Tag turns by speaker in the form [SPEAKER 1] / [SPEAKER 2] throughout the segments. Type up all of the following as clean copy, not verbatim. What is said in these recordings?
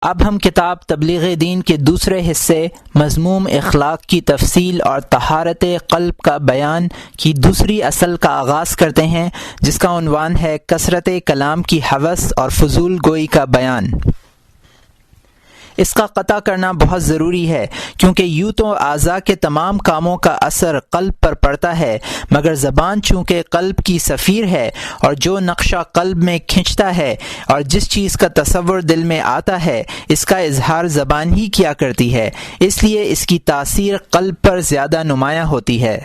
[SPEAKER 1] اب ہم کتاب تبلیغ دین کے دوسرے حصے مذموم اخلاق کی تفصیل اور طہارت قلب کا بیان کی دوسری اصل کا آغاز کرتے ہیں، جس کا عنوان ہے کثرت کلام کی ہوس اور فضول گوئی کا بیان۔ اس کا قطع کرنا بہت ضروری ہے، کیونکہ یوں تو اعضاء کے تمام کاموں کا اثر قلب پر پڑتا ہے، مگر زبان چونکہ قلب کی سفیر ہے اور جو نقشہ قلب میں کھنچتا ہے اور جس چیز کا تصور دل میں آتا ہے اس کا اظہار زبان ہی کیا کرتی ہے، اس لیے اس کی تاثیر قلب پر زیادہ نمایاں ہوتی ہے۔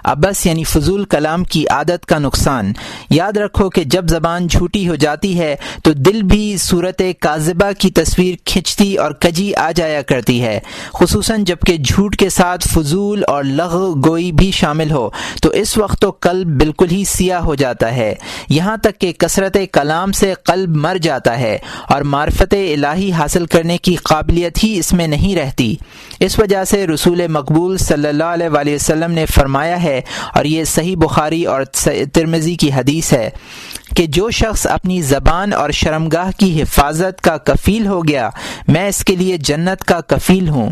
[SPEAKER 1] عبث یعنی فضول کلام کی عادت کا نقصان۔ یاد رکھو کہ جب زبان جھوٹی ہو جاتی ہے تو دل بھی صورت کاذبہ کی تصویر کھنچتی اور کجی آ جایا کرتی ہے، خصوصاً جب کہ جھوٹ کے ساتھ فضول اور لغو گوئی بھی شامل ہو تو اس وقت تو قلب بالکل ہی سیاہ ہو جاتا ہے، یہاں تک کہ کثرت کلام سے قلب مر جاتا ہے اور معرفت الہی حاصل کرنے کی قابلیت ہی اس میں نہیں رہتی۔ اس وجہ سے رسول مقبول صلی اللہ علیہ وآلہ وسلم نے فرمایا ہے، اور یہ صحیح بخاری اور ترمذی کی حدیث ہے، کہ جو شخص اپنی زبان اور شرمگاہ کی حفاظت کا کفیل ہو گیا، میں اس کے لیے جنت کا کفیل ہوں۔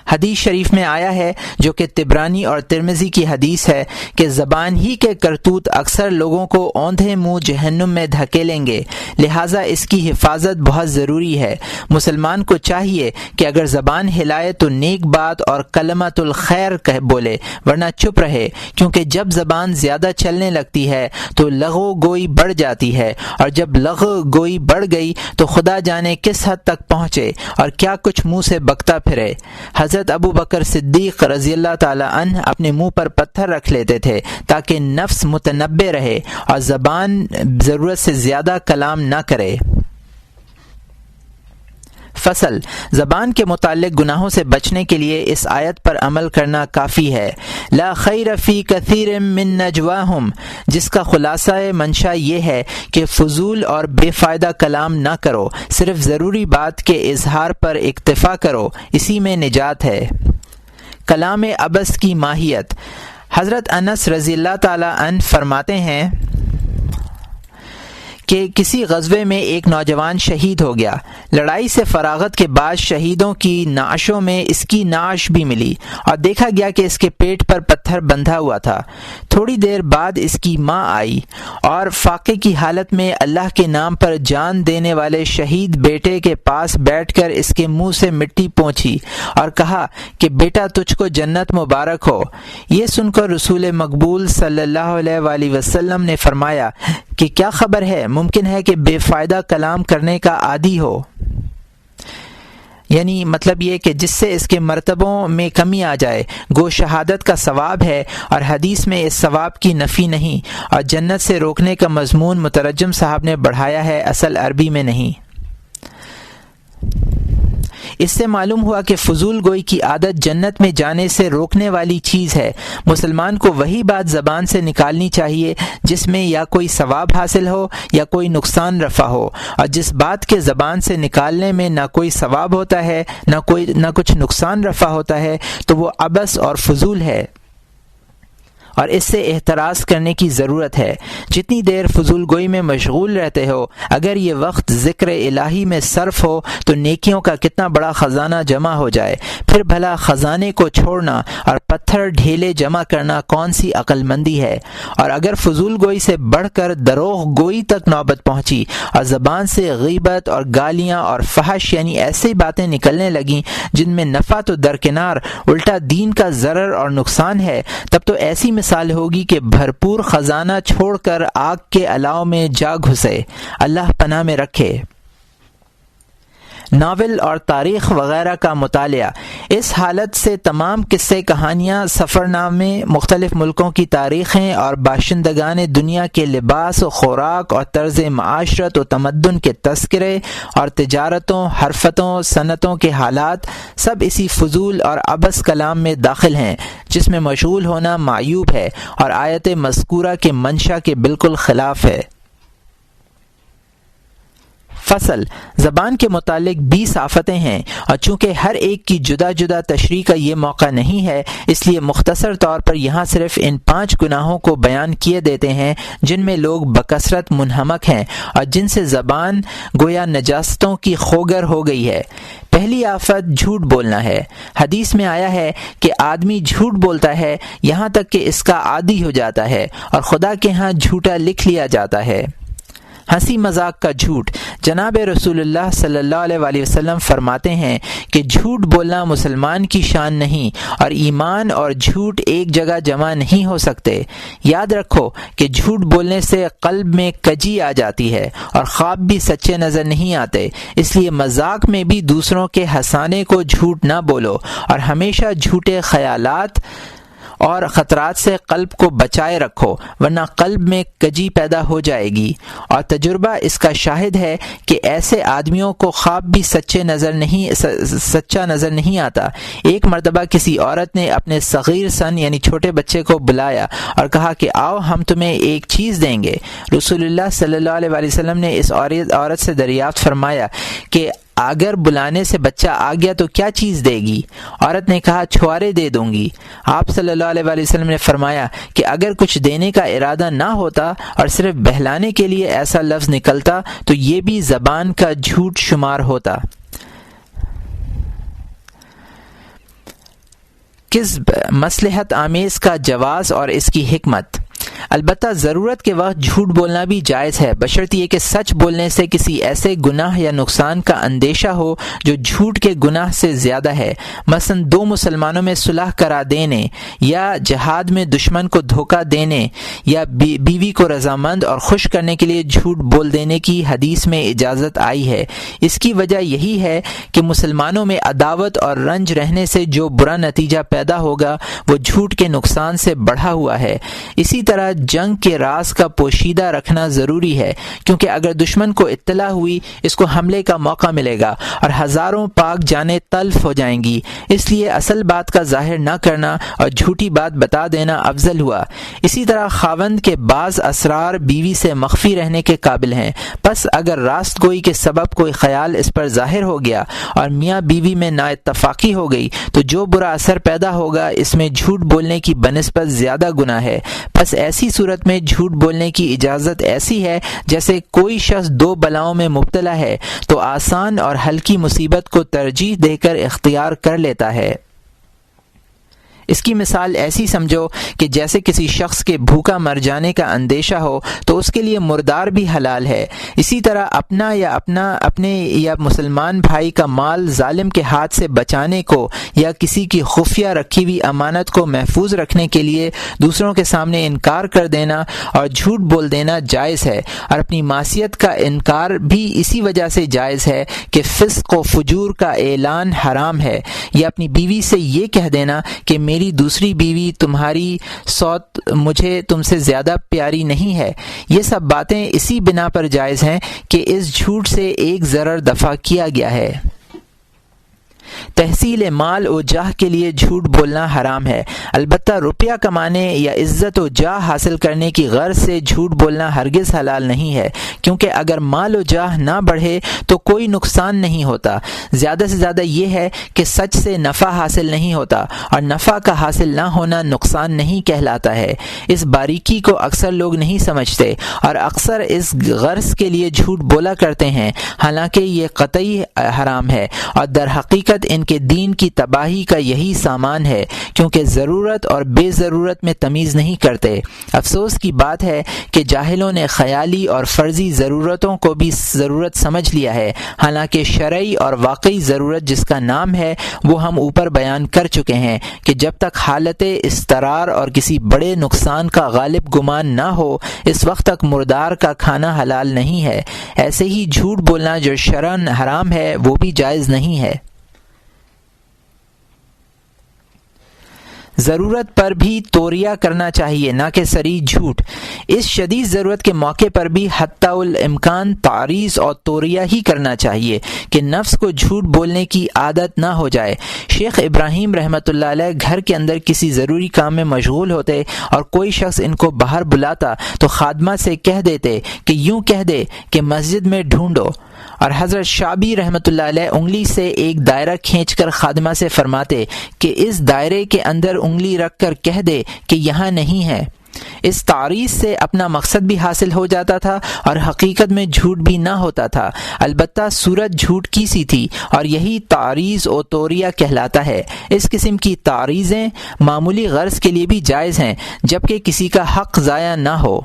[SPEAKER 1] حدیث شریف میں آیا ہے، جو کہ طبرانی اور ترمذی کی حدیث ہے، کہ زبان ہی کے کرتوت اکثر لوگوں کو اوندھے منہ جہنم میں دھکیلیں گے، لہٰذا اس کی حفاظت بہت ضروری ہے۔ مسلمان کو چاہیے کہ اگر زبان ہلائے تو نیک بات اور کلمۃ الخیر بولے، ورنہ چپ رہے، کیونکہ جب زبان زیادہ چلنے لگتی ہے تو لغو گوئی بڑھ جاتی ہے، اور جب لغو گوئی بڑھ گئی تو خدا جانے کس حد تک پہنچے اور کیا کچھ منہ سے بکتا پھرے۔ حضرت ابو بکر صدیق رضی اللہ تعالی عنہ اپنے منہ پر پتھر رکھ لیتے تھے تاکہ نفس متنبہ رہے اور زبان ضرورت سے زیادہ کلام نہ کرے۔ فصل زبان کے متعلق گناہوں سے بچنے کے لیے اس آیت پر عمل کرنا کافی ہے۔ لا خیر فی کثیر من نجواہم، جس کا خلاصہ منشا یہ ہے کہ فضول اور بے فائدہ کلام نہ کرو، صرف ضروری بات کے اظہار پر اکتفا کرو، اسی میں نجات ہے۔ کلام عبث کی ماہیت۔ حضرت انس رضی اللہ تعالی عنہ فرماتے ہیں کہ کسی غزوے میں ایک نوجوان شہید ہو گیا۔ لڑائی سے فراغت کے بعد شہیدوں کی نعشوں میں اس کی نعش بھی ملی اور دیکھا گیا کہ اس کے پیٹ پر پتھر بندھا ہوا تھا۔ تھوڑی دیر بعد اس کی ماں آئی اور فاقے کی حالت میں اللہ کے نام پر جان دینے والے شہید بیٹے کے پاس بیٹھ کر اس کے منہ سے مٹی پونچھی اور کہا کہ بیٹا تجھ کو جنت مبارک ہو۔ یہ سن کر رسول مقبول صلی اللہ علیہ وآلہ وسلم نے فرمایا کہ کیا خبر ہے، ممکن ہے کہ بے فائدہ کلام کرنے کا عادی ہو، یعنی مطلب یہ کہ جس سے اس کے مرتبوں میں کمی آ جائے۔ گو شہادت کا ثواب ہے اور حدیث میں اس ثواب کی نفی نہیں، اور جنت سے روکنے کا مضمون مترجم صاحب نے بڑھایا ہے، اصل عربی میں نہیں۔ اس سے معلوم ہوا کہ فضول گوئی کی عادت جنت میں جانے سے روکنے والی چیز ہے۔ مسلمان کو وہی بات زبان سے نکالنی چاہیے جس میں یا کوئی ثواب حاصل ہو یا کوئی نقصان رفع ہو، اور جس بات کے زبان سے نکالنے میں نہ کوئی ثواب ہوتا ہے نہ کچھ نقصان رفع ہوتا ہے تو وہ عبث اور فضول ہے، اور اس سے احتراز کرنے کی ضرورت ہے۔ جتنی دیر فضول گوئی میں مشغول رہتے ہو، اگر یہ وقت ذکر الہی میں صرف ہو تو نیکیوں کا کتنا بڑا خزانہ جمع ہو جائے۔ پھر بھلا خزانے کو چھوڑنا اور پتھر ڈھیلے جمع کرنا کون سی عقل مندی ہے؟ اور اگر فضول گوئی سے بڑھ کر دروغ گوئی تک نوبت پہنچی اور زبان سے غیبت اور گالیاں اور فحش یعنی ایسی باتیں نکلنے لگیں جن میں نفع تو درکنار الٹا دین کا ضرر اور نقصان ہے، تب تو ایسی مثال ہوگی کہ بھرپور خزانہ چھوڑ کر آگ کے الاؤ میں جا گھسے۔ اللہ پناہ میں رکھے۔ ناول اور تاریخ وغیرہ کا مطالعہ۔ اس حالت سے تمام قصے کہانیاں، سفر نامے، مختلف ملکوں کی تاریخیں اور باشندگان دنیا کے لباس و خوراک اور طرز معاشرت و تمدن کے تذکرے اور تجارتوں، حرفتوں، صنعتوں کے حالات، سب اسی فضول اور عبث کلام میں داخل ہیں جس میں مشغول ہونا معیوب ہے اور آیت مذکورہ کے منشا کے بالکل خلاف ہے۔ فصل زبان کے متعلق 20 آفتیں ہیں، اور چونکہ ہر ایک کی جدا جدا تشریح کا یہ موقع نہیں ہے، اس لیے مختصر طور پر یہاں صرف ان 5 گناہوں کو بیان کیے دیتے ہیں جن میں لوگ بکثرت منہمک ہیں اور جن سے زبان گویا نجاستوں کی خوگر ہو گئی ہے۔ پہلی آفت جھوٹ بولنا ہے۔ حدیث میں آیا ہے کہ آدمی جھوٹ بولتا ہے یہاں تک کہ اس کا عادی ہو جاتا ہے اور خدا کے ہاں جھوٹا لکھ لیا جاتا ہے۔ ہنسی مذاق کا جھوٹ۔ جناب رسول اللہ صلی اللہ علیہ وآلہ وسلم فرماتے ہیں کہ جھوٹ بولنا مسلمان کی شان نہیں، اور ایمان اور جھوٹ ایک جگہ جمع نہیں ہو سکتے۔ یاد رکھو کہ جھوٹ بولنے سے قلب میں کجی آ جاتی ہے اور خواب بھی سچے نظر نہیں آتے، اس لیے مذاق میں بھی دوسروں کے ہنسانے کو جھوٹ نہ بولو، اور ہمیشہ جھوٹے خیالات اور خطرات سے قلب کو بچائے رکھو، ورنہ قلب میں کجی پیدا ہو جائے گی۔ اور تجربہ اس کا شاہد ہے کہ ایسے آدمیوں کو خواب بھی سچا نظر نہیں آتا۔ ایک مرتبہ کسی عورت نے اپنے صغیر سن یعنی چھوٹے بچے کو بلایا اور کہا کہ آؤ ہم تمہیں ایک چیز دیں گے۔ رسول اللہ صلی اللہ علیہ وآلہ وسلم نے اس عورت سے دریافت فرمایا کہ اگر بلانے سے بچہ آ گیا تو کیا چیز دے گی؟ عورت نے کہا چھوارے دے دوں گی۔ آپ صلی اللہ علیہ وآلہ وسلم نے فرمایا کہ اگر کچھ دینے کا ارادہ نہ ہوتا اور صرف بہلانے کے لیے ایسا لفظ نکلتا تو یہ بھی زبان کا جھوٹ شمار ہوتا۔ کذب مصلحت آمیز کا جواز اور اس کی حکمت۔ البتہ ضرورت کے وقت جھوٹ بولنا بھی جائز ہے، بشرط یہ کہ سچ بولنے سے کسی ایسے گناہ یا نقصان کا اندیشہ ہو جو جھوٹ کے گناہ سے زیادہ ہے۔ مثلا 2 مسلمانوں میں صلح کرا دینے، یا جہاد میں دشمن کو دھوکہ دینے، یا بیوی کو رضامند اور خوش کرنے کے لیے جھوٹ بول دینے کی حدیث میں اجازت آئی ہے۔ اس کی وجہ یہی ہے کہ مسلمانوں میں عداوت اور رنج رہنے سے جو برا نتیجہ پیدا ہوگا وہ جھوٹ کے نقصان سے بڑھا ہوا ہے۔ اسی طرح جنگ کے راز کا پوشیدہ رکھنا ضروری ہے، کیونکہ اگر دشمن کو اطلاع ہوئی اس کو حملے کا موقع ملے گا اور ہزاروں پاک جانیں تلف ہو جائیں گی۔ اس لیے اصل بات کا ظاہر نہ کرنا اور جھوٹی بات بتا دینا افضل ہوا۔ اسی طرح خاوند کے بعض اسرار بیوی سے مخفی رہنے کے قابل ہیں، پس اگر راست گوئی کے سبب کوئی خیال اس پر ظاہر ہو گیا اور میاں بیوی میں نا اتفاقی ہو گئی تو جو برا اثر پیدا ہوگا اس میں جھوٹ بولنے کی بنسبت زیادہ گناہ ہے۔ پس ایسی صورت میں جھوٹ بولنے کی اجازت ایسی ہے جیسے کوئی شخص 2 بلاؤں میں مبتلا ہے تو آسان اور ہلکی مصیبت کو ترجیح دے کر اختیار کر لیتا ہے۔ اس کی مثال ایسی سمجھو کہ جیسے کسی شخص کے بھوکا مر جانے کا اندیشہ ہو تو اس کے لیے مردار بھی حلال ہے۔ اسی طرح اپنے یا مسلمان بھائی کا مال ظالم کے ہاتھ سے بچانے کو یا کسی کی خفیہ رکھی ہوئی امانت کو محفوظ رکھنے کے لیے دوسروں کے سامنے انکار کر دینا اور جھوٹ بول دینا جائز ہے، اور اپنی معصیت کا انکار بھی اسی وجہ سے جائز ہے کہ فسق و فجور کا اعلان حرام ہے، یا اپنی بیوی سے یہ کہہ دینا کہ میری دوسری بیوی تمہاری صوت مجھے تم سے زیادہ پیاری نہیں ہے۔ یہ سب باتیں اسی بنا پر جائز ہیں کہ اس جھوٹ سے ایک ضرر دفع کیا گیا ہے۔ تحصیل مال و جاہ کے لیے جھوٹ بولنا حرام ہے، البتہ روپیہ کمانے یا عزت و جاہ حاصل کرنے کی غرض سے جھوٹ بولنا ہرگز حلال نہیں ہے، کیونکہ اگر مال و جاہ نہ بڑھے تو کوئی نقصان نہیں ہوتا، زیادہ سے زیادہ یہ ہے کہ سچ سے نفع حاصل نہیں ہوتا، اور نفع کا حاصل نہ ہونا نقصان نہیں کہلاتا ہے۔ اس باریکی کو اکثر لوگ نہیں سمجھتے اور اکثر اس غرض کے لیے جھوٹ بولا کرتے ہیں، حالانکہ یہ قطعی حرام ہے، اور در حقیقت ان کے دین کی تباہی کا یہی سامان ہے، کیونکہ ضرورت اور بے ضرورت میں تمیز نہیں کرتے۔ افسوس کی بات ہے کہ جاہلوں نے خیالی اور فرضی ضرورتوں کو بھی ضرورت سمجھ لیا ہے، حالانکہ شرعی اور واقعی ضرورت جس کا نام ہے وہ ہم اوپر بیان کر چکے ہیں کہ جب تک حالت اضطرار اور کسی بڑے نقصان کا غالب گمان نہ ہو اس وقت تک مردار کا کھانا حلال نہیں ہے۔ ایسے ہی جھوٹ بولنا جو شرعاً حرام ہے وہ بھی جائز نہیں ہے۔ ضرورت پر بھی توریہ کرنا چاہیے، نہ کہ صریح جھوٹ۔ اس شدید ضرورت کے موقع پر بھی حتی الامکان تعریض اور توریہ ہی کرنا چاہیے کہ نفس کو جھوٹ بولنے کی عادت نہ ہو جائے۔ شیخ ابراہیم رحمۃ اللہ علیہ گھر کے اندر کسی ضروری کام میں مشغول ہوتے اور کوئی شخص ان کو باہر بلاتا تو خادمہ سے کہہ دیتے کہ یوں کہہ دے کہ مسجد میں ڈھونڈو، اور حضرت شعبی رحمۃ اللہ علیہ انگلی سے ایک دائرہ کھینچ کر خادمہ سے فرماتے کہ اس دائرے کے اندر انگلی رکھ کر کہہ دے کہ یہاں نہیں ہے۔ اس تعریض سے اپنا مقصد بھی حاصل ہو جاتا تھا اور حقیقت میں جھوٹ بھی نہ ہوتا تھا، البتہ صورت جھوٹ کی سی تھی، اور یہی تعریض و توریہ کہلاتا ہے۔ اس قسم کی تعریضیں معمولی غرض کے لیے بھی جائز ہیں جبکہ کسی کا حق ضائع نہ ہو۔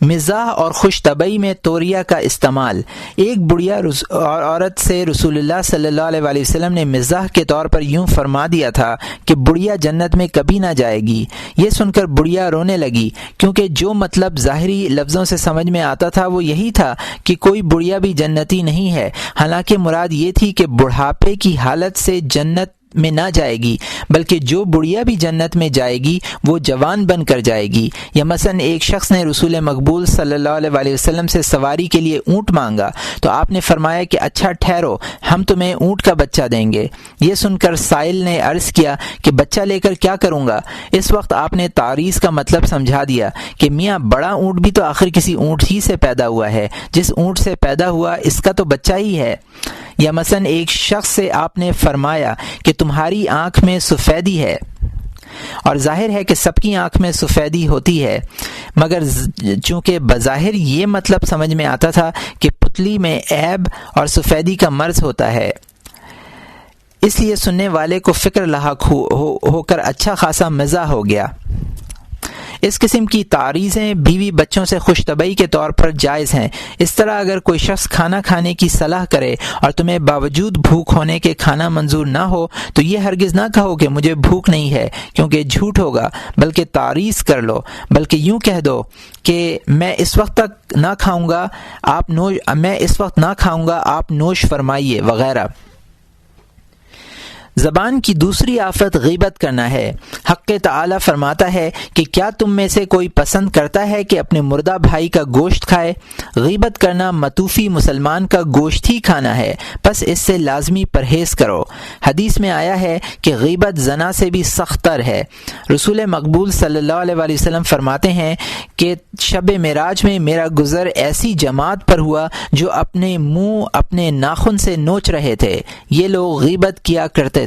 [SPEAKER 1] مزاح اور خوش طبعی میں توریہ کا استعمال۔ ایک بڑھیا عورت سے رسول اللہ صلی اللہ علیہ وسلم نے مزاح کے طور پر یوں فرما دیا تھا کہ بڑھیا جنت میں کبھی نہ جائے گی۔ یہ سن کر بڑھیا رونے لگی، کیونکہ جو مطلب ظاہری لفظوں سے سمجھ میں آتا تھا وہ یہی تھا کہ کوئی بڑھیا بھی جنتی نہیں ہے، حالانکہ مراد یہ تھی کہ بڑھاپے کی حالت سے جنت میں نہ جائے گی، بلکہ جو بڑھیا بھی جنت میں جائے گی وہ جوان بن کر جائے گی۔ یا مثلا ایک شخص نے رسول مقبول صلی اللہ علیہ وسلم سے سواری کے لیے اونٹ مانگا تو آپ نے فرمایا کہ اچھا ٹھہرو، ہم تمہیں اونٹ کا بچہ دیں گے۔ یہ سن کر سائل نے عرض کیا کہ بچہ لے کر کیا کروں گا؟ اس وقت آپ نے تعریض کا مطلب سمجھا دیا کہ میاں بڑا اونٹ بھی تو آخر کسی اونٹ ہی سے پیدا ہوا ہے، جس اونٹ سے پیدا ہوا اس کا تو بچہ ہی ہے۔ یا مثلا ایک شخص سے آپ نے فرمایا کہ تمہاری آنکھ میں سفیدی ہے، اور ظاہر ہے کہ سب کی آنکھ میں سفیدی ہوتی ہے، مگر چونکہ بظاہر یہ مطلب سمجھ میں آتا تھا کہ پتلی میں عیب اور سفیدی کا مرض ہوتا ہے، اس لیے سننے والے کو فکر لاحق ہو کر اچھا خاصا مزہ ہو گیا۔ اس قسم کی تعریضیں بیوی بچوں سے خوش طبعی کے طور پر جائز ہیں۔ اس طرح اگر کوئی شخص کھانا کھانے کی صلاح کرے اور تمہیں باوجود بھوک ہونے کے کھانا منظور نہ ہو تو یہ ہرگز نہ کہو کہ مجھے بھوک نہیں ہے، کیونکہ جھوٹ ہوگا، بلکہ تعریض کر لو، بلکہ یوں کہہ دو کہ میں اس وقت نہ کھاؤں گا، آپ نوش فرمائیے وغیرہ۔ زبان کی دوسری آفت غیبت کرنا ہے۔ حق تعالی فرماتا ہے کہ کیا تم میں سے کوئی پسند کرتا ہے کہ اپنے مردہ بھائی کا گوشت کھائے؟ غیبت کرنا متوفی مسلمان کا گوشت ہی کھانا ہے، پس اس سے لازمی پرہیز کرو۔ حدیث میں آیا ہے کہ غیبت زنا سے بھی سخت تر ہے۔ رسول مقبول صلی اللہ علیہ وسلم فرماتے ہیں کہ شب معراج میں میرا گزر ایسی جماعت پر ہوا جو اپنے منہ اپنے ناخن سے نوچ رہے تھے، یہ لوگ غیبت کیا کرتے تھے۔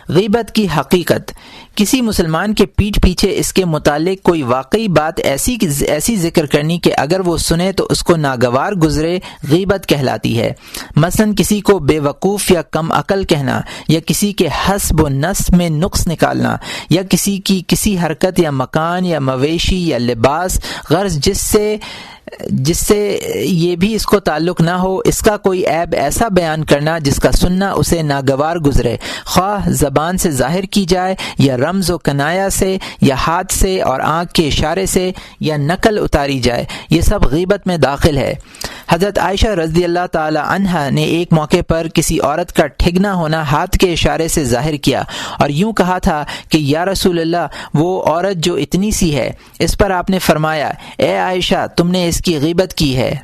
[SPEAKER 1] غیبت کی حقیقت۔ کسی مسلمان کے پیٹھ پیچھے اس کے متعلق کوئی واقعی بات ایسی ذکر کرنی کہ اگر وہ سنے تو اس کو ناگوار گزرے، غیبت کہلاتی ہے۔ مثلا کسی کو بے وقوف یا کم عقل کہنا، یا کسی کے حسب و نسب میں نقص نکالنا، یا کسی کی کسی حرکت یا مکان یا مویشی یا لباس غرض جس سے یہ بھی اس کو تعلق نہ ہو، اس کا کوئی عیب ایسا بیان کرنا جس کا سننا اسے ناگوار گزرے، خواہ زبان سے ظاہر کی جائے یا رمز و کنایا سے یا ہاتھ سے اور آنکھ کے اشارے سے یا نقل اتاری جائے، یہ سب غیبت میں داخل ہے۔ حضرت عائشہ رضی اللہ تعالی عنہا نے ایک موقع پر کسی عورت کا ٹھگنا ہونا ہاتھ کے اشارے سے ظاہر کیا اور یوں کہا تھا کہ یا رسول اللہ، وہ عورت جو اتنی سی ہے۔ اس پر آپ نے فرمایا، اے عائشہ، تم نے اس کی غیبت کی ہے۔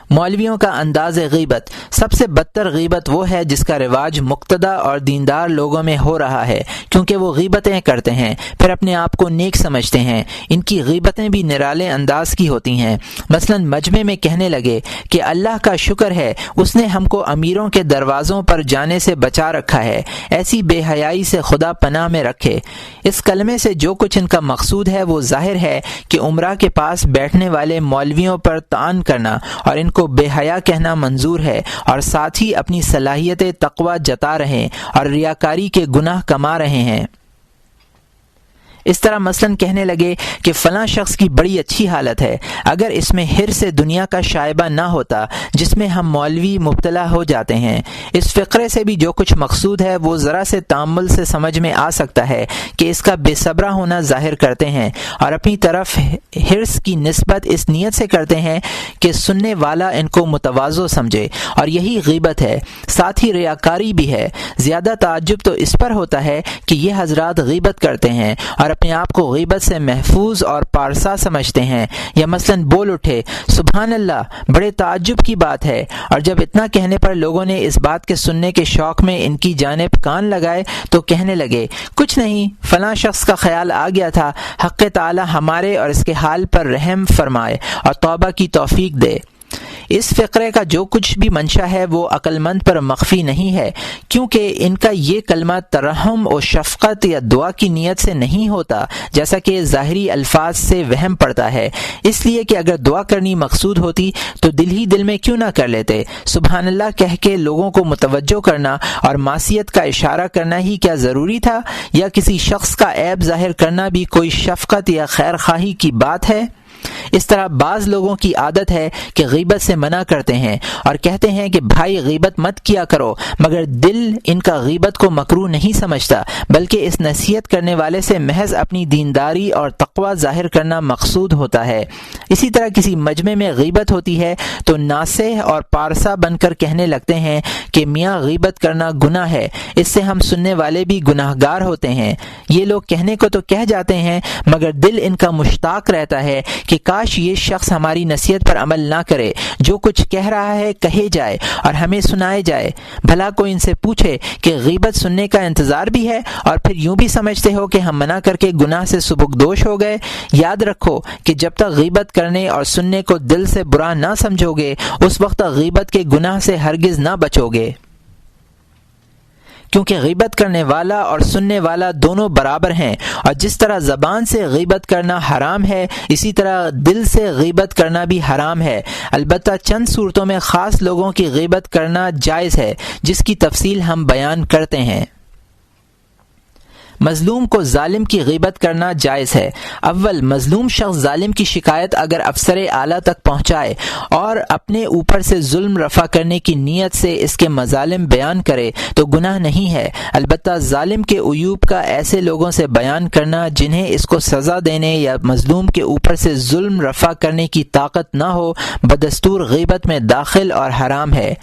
[SPEAKER 1] مولویوں کا انداز غیبت۔ سب سے بدتر غیبت وہ ہے جس کا رواج مقتدی اور دیندار لوگوں میں ہو رہا ہے، کیونکہ وہ غیبتیں کرتے ہیں پھر اپنے آپ کو نیک سمجھتے ہیں۔ ان کی غیبتیں بھی نرالے انداز کی ہوتی ہیں۔ مثلا مجمع میں کہنے لگے کہ اللہ کا شکر ہے اس نے ہم کو امیروں کے دروازوں پر جانے سے بچا رکھا ہے، ایسی بے حیائی سے خدا پناہ میں رکھے۔ اس کلمے سے جو کچھ ان کا مقصود ہے وہ ظاہر ہے کہ عمرہ کے پاس بیٹھنے والے مولویوں پر طعن کرنا اور ان کو بے حیا کہنا منظور ہے، اور ساتھ ہی اپنی صلاحیت تقوی جتا رہے اور ریاکاری کے گناہ کما رہے ہیں۔ اس طرح مثلا کہنے لگے کہ فلاں شخص کی بڑی اچھی حالت ہے، اگر اس میں حرص دنیا کا شائبہ نہ ہوتا جس میں ہم مولوی مبتلا ہو جاتے ہیں۔ اس فقرے سے بھی جو کچھ مقصود ہے وہ ذرا سے تأمل سے سمجھ میں آ سکتا ہے کہ اس کا بے صبرا ہونا ظاہر کرتے ہیں اور اپنی طرف حرص کی نسبت اس نیت سے کرتے ہیں کہ سننے والا ان کو متواضع سمجھے، اور یہی غیبت ہے، ساتھ ہی ریاکاری بھی ہے۔ زیادہ تعجب تو اس پر ہوتا ہے کہ یہ حضرات غیبت کرتے ہیں اور اپنے آپ کو غیبت سے محفوظ اور پارسا سمجھتے ہیں، یا مثلاً بول اٹھے سبحان اللہ، بڑے تعجب کی بات ہے، اور جب اتنا کہنے پر لوگوں نے اس بات کے سننے کے شوق میں ان کی جانب کان لگائے تو کہنے لگے کچھ نہیں، فلاں شخص کا خیال آ گیا تھا، حق تعالی ہمارے اور اس کے حال پر رحم فرمائے اور توبہ کی توفیق دے۔ اس فقرے کا جو کچھ بھی منشا ہے وہ عقل مند پر مخفی نہیں ہے، کیونکہ ان کا یہ کلمہ ترحم و شفقت یا دعا کی نیت سے نہیں ہوتا، جیسا کہ ظاہری الفاظ سے وہم پڑتا ہے، اس لیے کہ اگر دعا کرنی مقصود ہوتی تو دل ہی دل میں کیوں نہ کر لیتے۔ سبحان اللہ کہہ کے لوگوں کو متوجہ کرنا اور معصیت کا اشارہ کرنا ہی کیا ضروری تھا، یا کسی شخص کا عیب ظاہر کرنا بھی کوئی شفقت یا خیر خواہی کی بات ہے؟ اس طرح بعض لوگوں کی عادت ہے کہ غیبت سے منع کرتے ہیں اور کہتے ہیں کہ بھائی غیبت مت کیا کرو، مگر دل ان کا غیبت کو مکروہ نہیں سمجھتا، بلکہ اس نصیحت کرنے والے سے محض اپنی دینداری اور تقوی ظاہر کرنا مقصود ہوتا ہے۔ اسی طرح کسی مجمع میں غیبت ہوتی ہے تو ناصح اور پارسا بن کر کہنے لگتے ہیں کہ میاں غیبت کرنا گناہ ہے، اس سے ہم سننے والے بھی گناہ گار ہوتے ہیں۔ یہ لوگ کہنے کو تو کہہ جاتے ہیں مگر دل ان کا مشتاق رہتا ہے کہ کاش یہ شخص ہماری نصیحت پر عمل نہ کرے، جو کچھ کہہ رہا ہے کہے جائے اور ہمیں سنائے جائے۔ بھلا کوئی ان سے پوچھے کہ غیبت سننے کا انتظار بھی ہے، اور پھر یوں بھی سمجھتے ہو کہ ہم منع کر کے گناہ سے سبکدوش ہو گئے؟ یاد رکھو کہ جب تک غیبت کرنے اور سننے کو دل سے برا نہ سمجھو گے، اس وقت تک غیبت کے گناہ سے ہرگز نہ بچو گے، کیونکہ غیبت کرنے والا اور سننے والا دونوں برابر ہیں، اور جس طرح زبان سے غیبت کرنا حرام ہے، اسی طرح دل سے غیبت کرنا بھی حرام ہے۔ البتہ چند صورتوں میں خاص لوگوں کی غیبت کرنا جائز ہے، جس کی تفصیل ہم بیان کرتے ہیں۔ مظلوم کو ظالم کی غیبت کرنا جائز ہے۔ اول، مظلوم شخص ظالم کی شکایت اگر افسر اعلیٰ تک پہنچائے اور اپنے اوپر سے ظلم رفع کرنے کی نیت سے اس کے مظالم بیان کرے تو گناہ نہیں ہے، البتہ ظالم کے عیوب کا ایسے لوگوں سے بیان کرنا جنہیں اس کو سزا دینے یا مظلوم کے اوپر سے ظلم رفع کرنے کی طاقت نہ ہو، بدستور غیبت میں داخل اور حرام ہے۔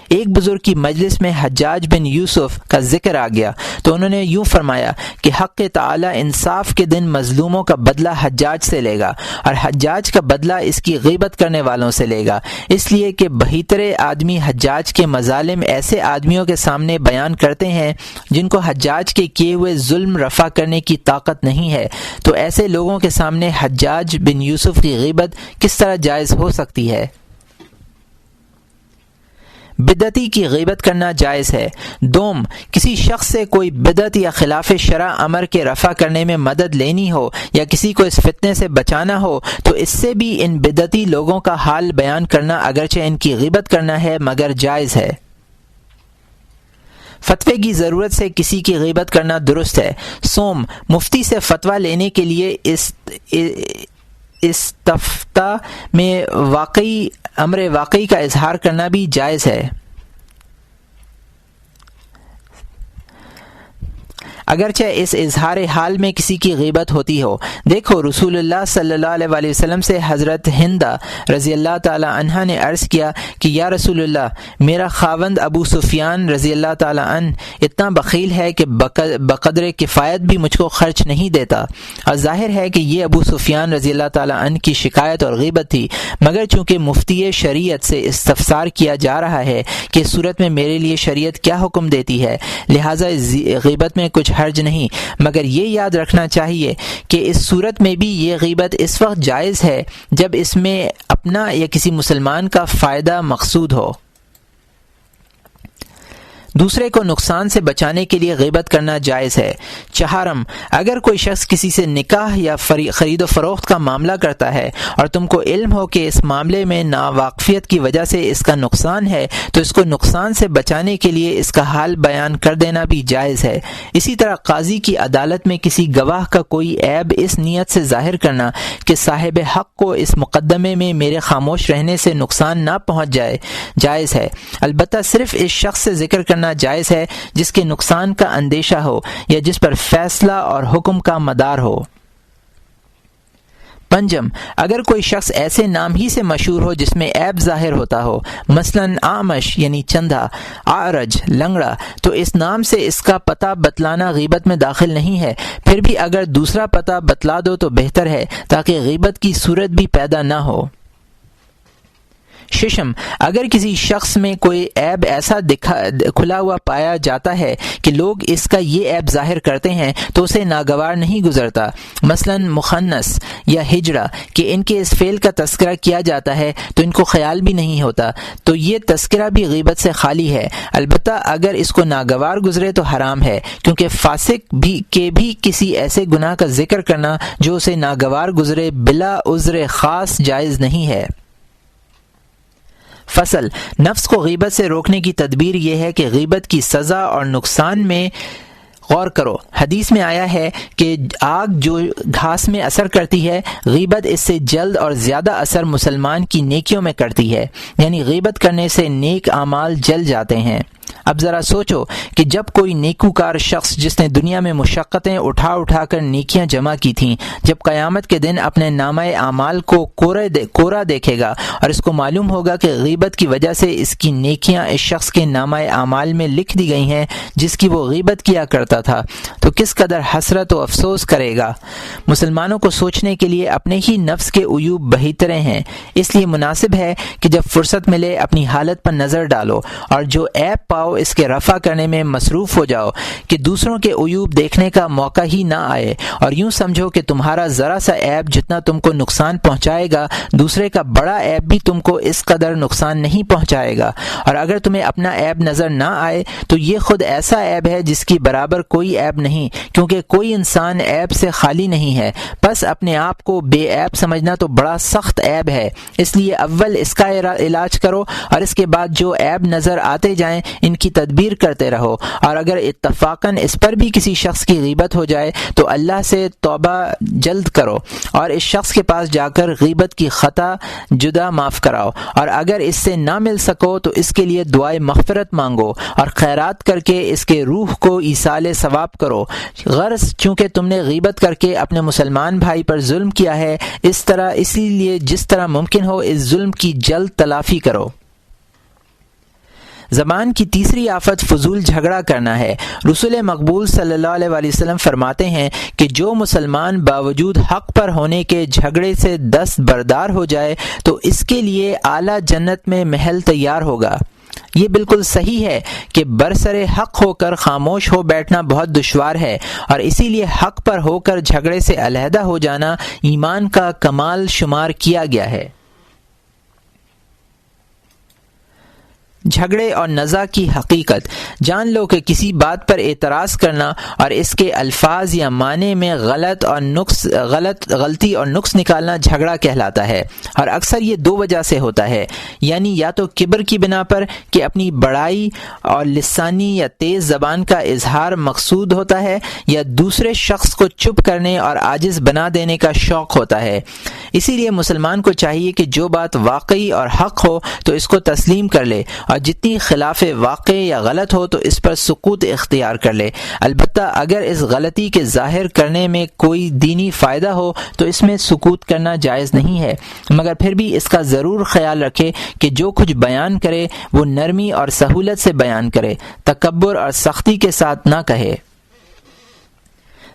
[SPEAKER 1] ایک بزرگ کی مجلس میں حجاج بن یوسف کا ذکر آ گیا تو انہوں نے یوں فرمایا کہ حق تعالی انصاف کے دن مظلوموں کا بدلہ حجاج سے لے گا، اور حجاج کا بدلہ اس کی غیبت کرنے والوں سے لے گا، اس لیے کہ بہترے آدمی حجاج کے مظالم ایسے آدمیوں کے سامنے بیان کرتے ہیں جن کو حجاج کے کیے ہوئے ظلم رفع کرنے کی طاقت نہیں ہے، تو ایسے لوگوں کے سامنے حجاج بن یوسف کی غیبت کس طرح جائز ہو سکتی ہے؟ بدعتی کی غیبت کرنا جائز ہے۔ دوم، کسی شخص سے کوئی بدعت یا خلاف شرع امر کے رفع کرنے میں مدد لینی ہو یا کسی کو اس فتنے سے بچانا ہو تو اس سے بھی ان بدعتی لوگوں کا حال بیان کرنا اگرچہ ان کی غیبت کرنا ہے مگر جائز ہے۔ فتوے کی ضرورت سے کسی کی غیبت کرنا درست ہے۔ سوم، مفتی سے فتویٰ لینے کے لیے استفتاء میں امر واقعی کا اظہار کرنا بھی جائز ہے، اگرچہ اس اظہار حال میں کسی کی غیبت ہوتی ہو۔ دیکھو رسول اللہ صلی اللہ علیہ وسلم سے حضرت ہندہ رضی اللہ تعالی عنہ نے عرض کیا کہ یا رسول اللہ، میرا خاوند ابو سفیان رضی اللہ تعالی عنہ اتنا بخیل ہے کہ بقدر کفایت بھی مجھ کو خرچ نہیں دیتا، اور ظاہر ہے کہ یہ ابو سفیان رضی اللہ تعالی عنہ کی شکایت اور غیبت تھی، مگر چونکہ مفتی شریعت سے استفسار کیا جا رہا ہے کہ اس صورت میں میرے لیے شریعت کیا حکم دیتی ہے، لہٰذا غیبت میں کچھ حرج نہیں، مگر یہ یاد رکھنا چاہیے کہ اس صورت میں بھی یہ غیبت اس وقت جائز ہے جب اس میں اپنا یا کسی مسلمان کا فائدہ مقصود ہو۔ دوسرے کو نقصان سے بچانے کے لیے غیبت کرنا جائز ہے۔ چہارم، اگر کوئی شخص کسی سے نکاح یا خرید و فروخت کا معاملہ کرتا ہے اور تم کو علم ہو کہ اس معاملے میں ناواقفیت کی وجہ سے اس کا نقصان ہے تو اس کو نقصان سے بچانے کے لیے اس کا حال بیان کر دینا بھی جائز ہے۔ اسی طرح قاضی کی عدالت میں کسی گواہ کا کوئی عیب اس نیت سے ظاہر کرنا کہ صاحب حق کو اس مقدمے میں میرے خاموش رہنے سے نقصان نہ پہنچ جائے، جائز ہے، البتہ صرف اس شخص سے ذکر کرنا جائز ہے جس کے نقصان کا اندیشہ ہو یا جس پر فیصلہ اور حکم کا مدار ہو۔ پنجم، اگر کوئی شخص ایسے نام ہی سے مشہور ہو جس میں عیب ظاہر ہوتا ہو، مثلاً اعمش یعنی چندھا، اعرج لنگڑا، تو اس نام سے اس کا پتہ بتلانا غیبت میں داخل نہیں ہے۔ پھر بھی اگر دوسرا پتہ بتلا دو تو بہتر ہے تاکہ غیبت کی صورت بھی پیدا نہ ہو۔ ششم، اگر کسی شخص میں کوئی عیب ایسا کھلا ہوا پایا جاتا ہے کہ لوگ اس کا یہ عیب ظاہر کرتے ہیں تو اسے ناگوار نہیں گزرتا، مثلا مخنث یا ہجڑا کہ ان کے اس فعل کا تذکرہ کیا جاتا ہے تو ان کو خیال بھی نہیں ہوتا، تو یہ تذکرہ بھی غیبت سے خالی ہے۔ البتہ اگر اس کو ناگوار گزرے تو حرام ہے، کیونکہ فاسق بھی کسی ایسے گناہ کا ذکر کرنا جو اسے ناگوار گزرے بلا عذر خاص جائز نہیں ہے۔ فصل، نفس کو غیبت سے روکنے کی تدبیر یہ ہے کہ غیبت کی سزا اور نقصان میں غور کرو۔ حدیث میں آیا ہے کہ آگ جو گھاس میں اثر کرتی ہے، غیبت اس سے جلد اور زیادہ اثر مسلمان کی نیکیوں میں کرتی ہے، یعنی غیبت کرنے سے نیک اعمال جل جاتے ہیں۔ اب ذرا سوچو کہ جب کوئی نیکوکار شخص جس نے دنیا میں مشقتیں اٹھا کر نیکیاں جمع کی تھیں، جب قیامت کے دن اپنے نامہ اعمال کو کورا دیکھے گا اور اس کو معلوم ہوگا کہ غیبت کی وجہ سے اس کی نیکیاں اس شخص کے نامہ اعمال میں لکھ دی گئی ہیں جس کی وہ غیبت کیا کرتا تھا، تو کس قدر حسرت و افسوس کرے گا۔ مسلمانوں کو سوچنے کے لیے اپنے ہی نفس کے عیوب بہترے ہیں، اس لیے مناسب ہے کہ جب فرصت ملے اپنی حالت پر نظر ڈالو اور جو عیب پاؤ اس کے رفع کرنے میں مصروف ہو جاؤ کہ دوسروں کے عیوب دیکھنے کا موقع ہی نہ آئے، اور یوں سمجھو کہ تمہارا ذرا سا عیب جتنا تم کو نقصان پہنچائے گا، دوسرے کا بڑا عیب بھی تم کو اس قدر نقصان نہیں پہنچائے گا۔ اور اگر تمہیں اپنا عیب نظر نہ آئے تو یہ خود ایسا عیب ہے جس کی برابر کوئی عیب نہیں، کیونکہ کوئی انسان عیب سے خالی نہیں ہے۔ بس اپنے آپ کو بے عیب سمجھنا تو بڑا سخت عیب ہے، اس لیے اول اس کا علاج کرو اور اس کے بعد جو عیب نظر آتے جائیں ان کی تدبیر کرتے رہو، اور اگر اتفاقاً اس پر بھی کسی شخص کی غیبت ہو جائے تو اللہ سے توبہ جلد کرو اور اس شخص کے پاس جا کر غیبت کی خطا جدا معاف کراؤ، اور اگر اس سے نہ مل سکو تو اس کے لیے دعائے مغفرت مانگو اور خیرات کر کے اس کے روح کو ایصال ثواب کرو۔ غرض چونکہ تم نے غیبت کر کے اپنے مسلمان بھائی پر ظلم کیا ہے، اسی لیے جس طرح ممکن ہو اس ظلم کی جلد تلافی کرو۔ زبان کی تیسری آفت فضول جھگڑا کرنا ہے۔ رسول مقبول صلی اللہ علیہ وآلہ وسلم فرماتے ہیں کہ جو مسلمان باوجود حق پر ہونے کے جھگڑے سے دست بردار ہو جائے تو اس کے لیے اعلیٰ جنت میں محل تیار ہوگا۔ یہ بالکل صحیح ہے کہ برسر حق ہو کر خاموش ہو بیٹھنا بہت دشوار ہے، اور اسی لیے حق پر ہو کر جھگڑے سے علیحدہ ہو جانا ایمان کا کمال شمار کیا گیا ہے۔ جھگڑے اور نزاع کی حقیقت، جان لو کہ کسی بات پر اعتراض کرنا اور اس کے الفاظ یا معنی میں غلطی اور نقص نکالنا جھگڑا کہلاتا ہے، اور اکثر یہ دو وجہ سے ہوتا ہے، یعنی یا تو کبر کی بنا پر کہ اپنی بڑائی اور لسانی یا تیز زبان کا اظہار مقصود ہوتا ہے، یا دوسرے شخص کو چپ کرنے اور عاجز بنا دینے کا شوق ہوتا ہے۔ اسی لیے مسلمان کو چاہیے کہ جو بات واقعی اور حق ہو تو اس کو تسلیم کر لے، اور جتنی خلاف واقع یا غلط ہو تو اس پر سکوت اختیار کر لے۔ البتہ اگر اس غلطی کے ظاہر کرنے میں کوئی دینی فائدہ ہو تو اس میں سکوت کرنا جائز نہیں ہے، مگر پھر بھی اس کا ضرور خیال رکھے کہ جو کچھ بیان کرے وہ نرمی اور سہولت سے بیان کرے، تکبر اور سختی کے ساتھ نہ کہے۔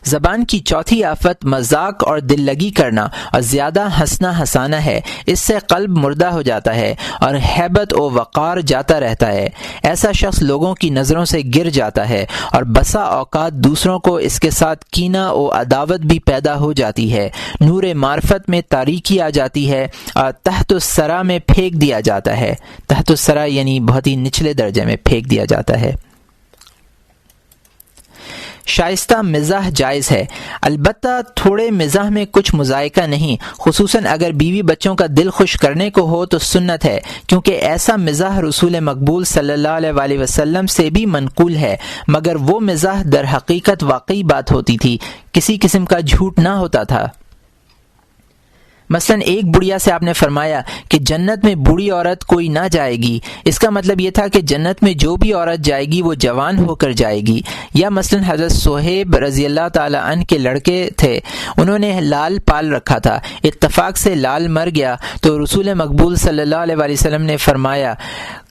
[SPEAKER 1] زبان کی چوتھی آفت مذاق اور دل لگی کرنا اور زیادہ ہنسنا ہنسانا ہے۔ اس سے قلب مردہ ہو جاتا ہے اور ہیبت و وقار جاتا رہتا ہے۔ ایسا شخص لوگوں کی نظروں سے گر جاتا ہے اور بسا اوقات دوسروں کو اس کے ساتھ کینہ و عداوت بھی پیدا ہو جاتی ہے۔ نور معرفت میں تاریکی آ جاتی ہے اور تحت الثری میں پھینک دیا جاتا ہے۔ تحت الثری یعنی بہت ہی نچلے درجے میں پھینک دیا جاتا ہے۔ شائستہ مزاح جائز ہے، البتہ تھوڑے مزاح میں کچھ مذائقہ نہیں، خصوصاً اگر بیوی بچوں کا دل خوش کرنے کو ہو تو سنت ہے، کیونکہ ایسا مزاح رسول مقبول صلی اللہ علیہ وآلہ وسلم سے بھی منقول ہے، مگر وہ مزاح در حقیقت واقعی بات ہوتی تھی، کسی قسم کا جھوٹ نہ ہوتا تھا۔ مثلا ایک بڑھیا سے آپ نے فرمایا کہ جنت میں بوڑھی عورت کوئی نہ جائے گی، اس کا مطلب یہ تھا کہ جنت میں جو بھی عورت جائے گی وہ جوان ہو کر جائے گی۔ یا مثلا حضرت صہیب رضی اللہ تعالی عنہ کے لڑکے تھے، انہوں نے لال پال رکھا تھا، اتفاق سے لال مر گیا تو رسول مقبول صلی اللہ علیہ وسلم نے فرمایا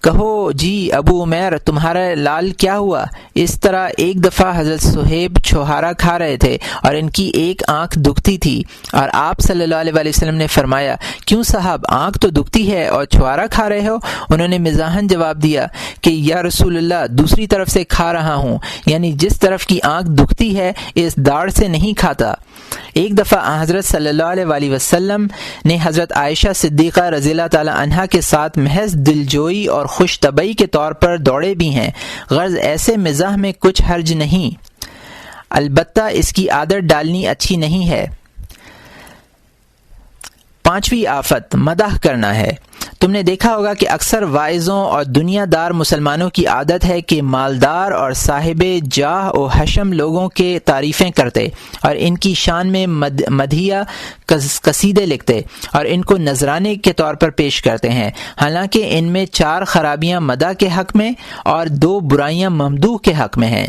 [SPEAKER 1] کہو جی ابو عمیر تمہارا لال کیا ہوا؟ اس طرح ایک دفعہ حضرت صہیب چھوہارا کھا رہے تھے اور ان کی ایک آنکھ دکھتی تھی، اور آپ صلی اللہ علیہ وسلم نے فرمایا کیوں صاحب آنکھ تو دکھتی ہے اور چھوہارا کھا رہے ہو؟ انہوں نے مزاحاً جواب دیا کہ یا رسول اللہ دوسری طرف سے کھا رہا ہوں، یعنی جس طرف کی آنکھ دکھتی ہے اس داڑھ سے نہیں کھاتا۔ ایک دفعہ حضرت صلی اللہ علیہ وسلم نے حضرت عائشہ صدیقہ رضی اللہ تعالی عنہا کے ساتھ محض دلجوئی اور خوش طبعی کے طور پر دوڑے بھی ہیں، غرض ایسے مزاح میں کچھ حرج نہیں، البتہ اس کی عادت ڈالنی اچھی نہیں ہے۔ پانچویں آفت مداح کرنا ہے۔ تم نے دیکھا ہوگا کہ اکثر واعظوں اور دنیا دار مسلمانوں کی عادت ہے کہ مالدار اور صاحب جاہ و حشم لوگوں کے تعریفیں کرتے اور ان کی شان میں مدحیہ قصیدے لکھتے اور ان کو نذرانے کے طور پر پیش کرتے ہیں، حالانکہ ان میں 4 خرابیاں مدح کے حق میں اور 2 برائیاں ممدوح کے حق میں ہیں۔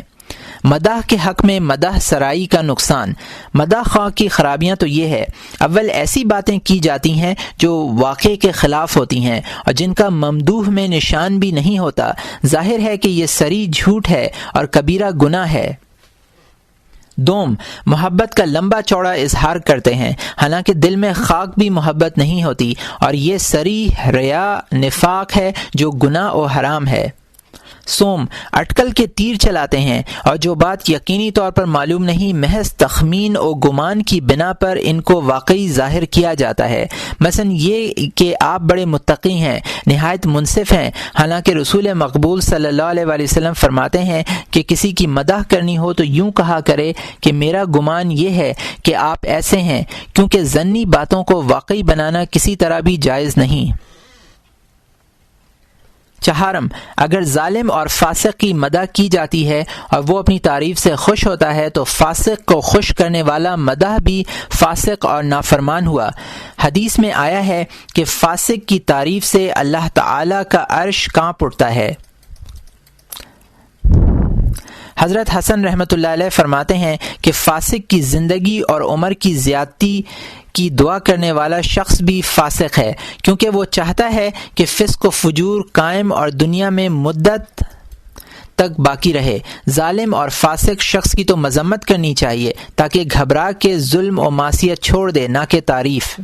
[SPEAKER 1] مداح کے حق میں مدح سرائی کا نقصان۔ مداح خواہ کی خرابیاں تو یہ ہے، اول ایسی باتیں کی جاتی ہیں جو واقع کے خلاف ہوتی ہیں اور جن کا ممدوح میں نشان بھی نہیں ہوتا، ظاہر ہے کہ یہ سری جھوٹ ہے اور کبیرہ گناہ ہے۔ دوم، محبت کا لمبا چوڑا اظہار کرتے ہیں حالانکہ دل میں خاک بھی محبت نہیں ہوتی، اور یہ سری ریا نفاق ہے جو گناہ و حرام ہے۔ سوم، اٹکل کے تیر چلاتے ہیں اور جو بات یقینی طور پر معلوم نہیں محض تخمین و گمان کی بنا پر ان کو واقعی ظاہر کیا جاتا ہے، مثلا یہ کہ آپ بڑے متقی ہیں، نہایت منصف ہیں، حالانکہ رسول مقبول صلی اللہ علیہ وسلم فرماتے ہیں کہ کسی کی مدح کرنی ہو تو یوں کہا کرے کہ میرا گمان یہ ہے کہ آپ ایسے ہیں، کیونکہ ظنی باتوں کو واقعی بنانا کسی طرح بھی جائز نہیں۔ چہارم، اگر ظالم اور فاسق کی مدح کی جاتی ہے اور وہ اپنی تعریف سے خوش ہوتا ہے تو فاسق کو خوش کرنے والا مدح بھی فاسق اور نافرمان ہوا۔ حدیث میں آیا ہے کہ فاسق کی تعریف سے اللہ تعالی کا عرش کانپ اٹھتا ہے۔ حضرت حسن رحمۃ اللہ علیہ فرماتے ہیں کہ فاسق کی زندگی اور عمر کی زیادتی کی دعا کرنے والا شخص بھی فاسق ہے، کیونکہ وہ چاہتا ہے کہ فسق و فجور قائم اور دنیا میں مدت تک باقی رہے۔ ظالم اور فاسق شخص کی تو مذمت کرنی چاہیے تاکہ گھبرا کے ظلم و معصیت چھوڑ دے، نہ کہ تعریف۔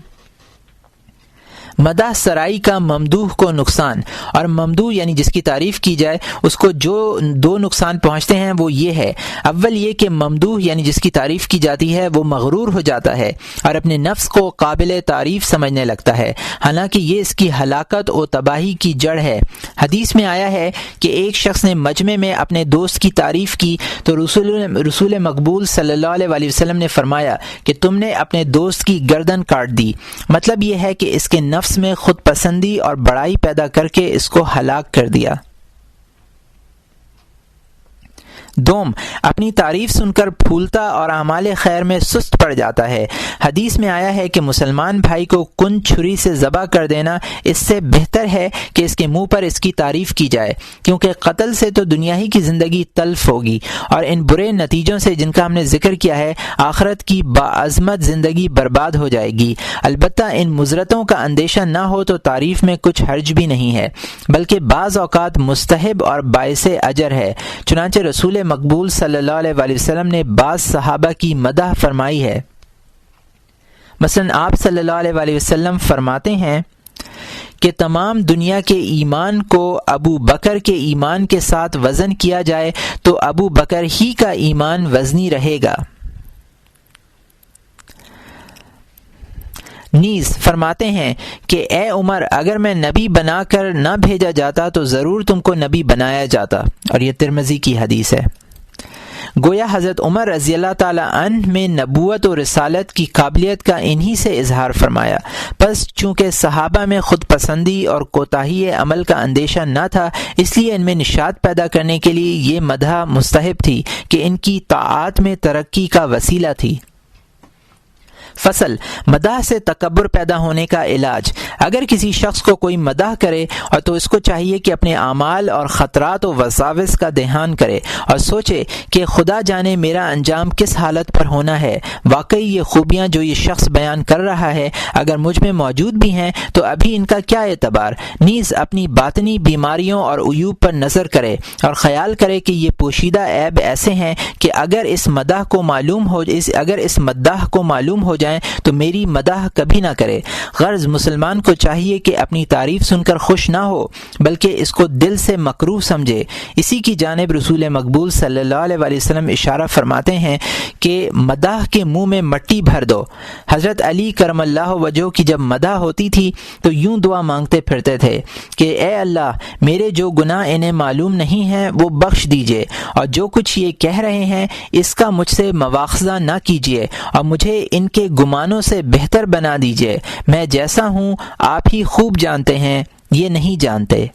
[SPEAKER 1] مدح سرائی کا ممدوح کو نقصان، اور ممدوح یعنی جس کی تعریف کی جائے اس کو جو 2 نقصان پہنچتے ہیں وہ یہ ہے، اول یہ کہ ممدوح یعنی جس کی تعریف کی جاتی ہے وہ مغرور ہو جاتا ہے اور اپنے نفس کو قابل تعریف سمجھنے لگتا ہے، حالانکہ یہ اس کی ہلاکت و تباہی کی جڑ ہے۔ حدیث میں آیا ہے کہ ایک شخص نے مجمع میں اپنے دوست کی تعریف کی تو رسول مقبول صلی اللہ علیہ وسلم نے فرمایا کہ تم نے اپنے دوست کی گردن کاٹ دی، مطلب یہ ہے کہ اس کے نفس میں خود پسندی اور بڑائی پیدا کر کے اس کو ہلاک کر دیا۔ دوم، اپنی تعریف سن کر پھولتا اور اعمال خیر میں سست پڑ جاتا ہے۔ حدیث میں آیا ہے کہ مسلمان بھائی کو کن چھری سے ذبح کر دینا اس سے بہتر ہے کہ اس کے منہ پر اس کی تعریف کی جائے، کیونکہ قتل سے تو دنیا ہی کی زندگی تلف ہوگی اور ان برے نتیجوں سے جن کا ہم نے ذکر کیا ہے آخرت کی باعظمت زندگی برباد ہو جائے گی۔ البتہ ان مضرتوں کا اندیشہ نہ ہو تو تعریف میں کچھ حرج بھی نہیں ہے، بلکہ بعض اوقات مستحب اور باعث اجر ہے۔ چنانچہ رسول مقبول صلی اللہ علیہ وسلم نے بعض صحابہ کی مدح فرمائی ہے۔ مثلا آپ صلی اللہ علیہ وسلم فرماتے ہیں کہ تمام دنیا کے ایمان کو ابو بکر کے ایمان کے ساتھ وزن کیا جائے تو ابو بکر ہی کا ایمان وزنی رہے گا۔ نیز فرماتے ہیں کہ اے عمر، اگر میں نبی بنا کر نہ بھیجا جاتا تو ضرور تم کو نبی بنایا جاتا، اور یہ ترمذی کی حدیث ہے۔ گویا حضرت عمر رضی اللہ تعالی عنہ میں نبوت و رسالت کی قابلیت کا انہی سے اظہار فرمایا، پس چونکہ صحابہ میں خود پسندی اور کوتاہی عمل کا اندیشہ نہ تھا، اس لیے ان میں نشاط پیدا کرنے کے لیے یہ مدح مستحب تھی کہ ان کی طاعات میں ترقی کا وسیلہ تھی۔ فصل مداح سے تکبر پیدا ہونے کا علاج۔ اگر کسی شخص کو کوئی مداح کرے اور تو اس کو چاہیے کہ اپنے اعمال اور خطرات و وساوس کا دھیان کرے اور سوچے کہ خدا جانے میرا انجام کس حالت پر ہونا ہے۔ واقعی یہ خوبیاں جو یہ شخص بیان کر رہا ہے اگر مجھ میں موجود بھی ہیں تو ابھی ان کا کیا اعتبار؟ نیز اپنی باطنی بیماریوں اور عیوب پر نظر کرے اور خیال کرے کہ یہ پوشیدہ عیب ایسے ہیں کہ اگر اس مداح کو معلوم ہو جائیں تو میری مداح کبھی نہ کرے۔ غرض مسلمان کو چاہیے کہ اپنی تعریف سن کر خوش نہ ہو بلکہ اس کو دل سے مکروہ سمجھے۔ اسی کی جانب رسول مقبول صلی اللہ علیہ وسلم اشارہ فرماتے ہیں کہ مداح کے منہ میں مٹی بھر دو۔ حضرت علی کرم اللہ وجہہ کی جب مداح ہوتی تھی تو یوں دعا مانگتے پھرتے تھے کہ اے اللہ میرے جو گناہ انہیں معلوم نہیں ہیں وہ بخش دیجئے، اور جو کچھ یہ کہہ رہے ہیں اس کا مجھ سے مواخذہ نہ کیجیے، اور مجھے ان کے گمانوں سے بہتر بنا دیجیے۔ میں جیسا ہوں آپ ہی خوب جانتے ہیں، یہ نہیں جانتے۔